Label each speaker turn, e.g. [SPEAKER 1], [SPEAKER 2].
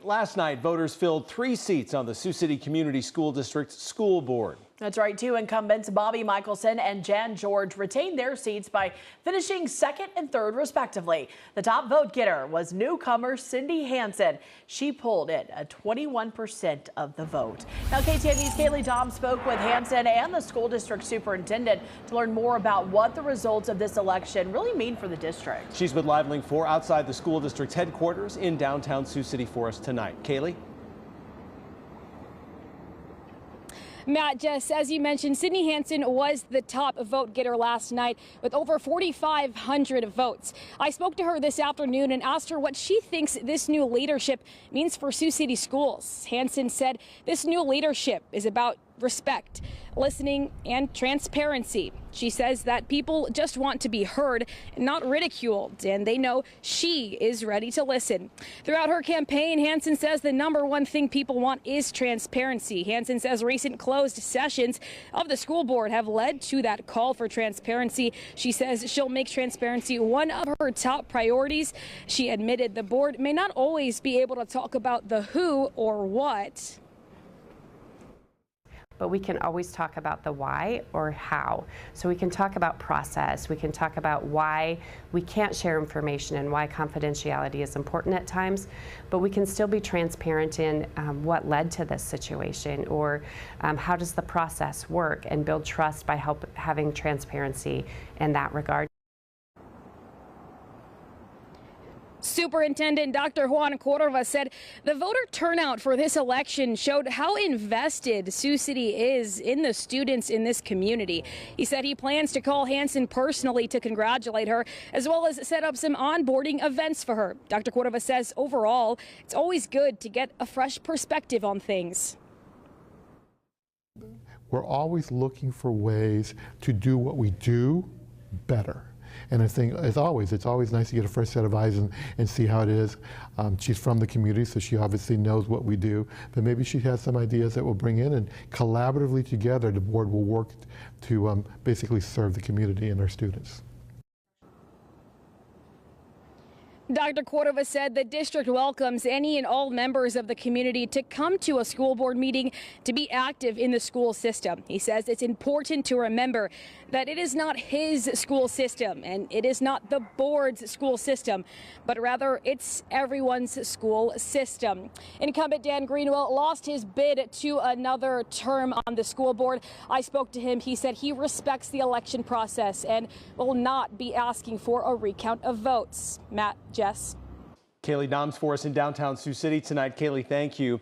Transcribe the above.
[SPEAKER 1] Last night, voters filled 3 seats on the Sioux City Community School District School Board.
[SPEAKER 2] That's right. 2 incumbents, Bobby Michelson and Jan George, retained their seats by finishing 2nd and 3rd, respectively. The top vote getter was newcomer Cyndi Hanson. She pulled in a 21% of the vote. Now, KTNV's Kaylee Dom spoke with Hanson and the school district superintendent to learn more about what the results of this election really mean for the district.
[SPEAKER 1] She's with Live Link 4 outside the school district's headquarters in downtown Sioux City for us tonight. Kaylee?
[SPEAKER 3] Matt, Jess, as you mentioned, Cyndi Hanson was the top vote getter last night with over 4,500 votes. I spoke to her this afternoon and asked her what she thinks this new leadership means for Sioux City schools. Hanson said this new leadership is about respect, listening, and transparency. She says that people just want to be heard and not ridiculed, and they know she is ready to listen. Throughout her campaign, Hanson says the #1 thing people want is transparency. Hanson says recent closed sessions of the school board have led to that call for transparency. She says she'll make transparency one of her top priorities. She admitted the board may not always be able to talk about the who or what,
[SPEAKER 4] but we can always talk about the why or how. So we can talk about process, we can talk about why we can't share information and why confidentiality is important at times, but we can still be transparent in what led to this situation, or how does the process work, and build trust by having transparency in that regard.
[SPEAKER 3] Superintendent Dr. Juan Cordova said the voter turnout for this election showed how invested Sioux City is in the students in this community. He said he plans to call Hanson personally to congratulate her, as well as set up some onboarding events for her. Dr. Cordova says overall, it's always good to get a fresh perspective on things.
[SPEAKER 5] We're always looking for ways to do what we do better. And I think, as always, it's always nice to get a fresh set of eyes and see how it is. She's from the community, so she obviously knows what we do. But maybe she has some ideas that we'll bring in, and collaboratively together, the board will work to basically serve the community and our students.
[SPEAKER 3] Dr. Cordova said the district welcomes any and all members of the community to come to a school board meeting to be active in the school system. He says it's important to remember that it is not his school system and it is not the board's school system, but rather it's everyone's school system. Incumbent Dan Greenwell lost his bid to another term on the school board. I spoke to him. He said he respects the election process and will not be asking for a recount of votes. Matt, Jess.
[SPEAKER 1] Kaylee Doms for us in downtown Sioux City tonight. Kaylee, thank you.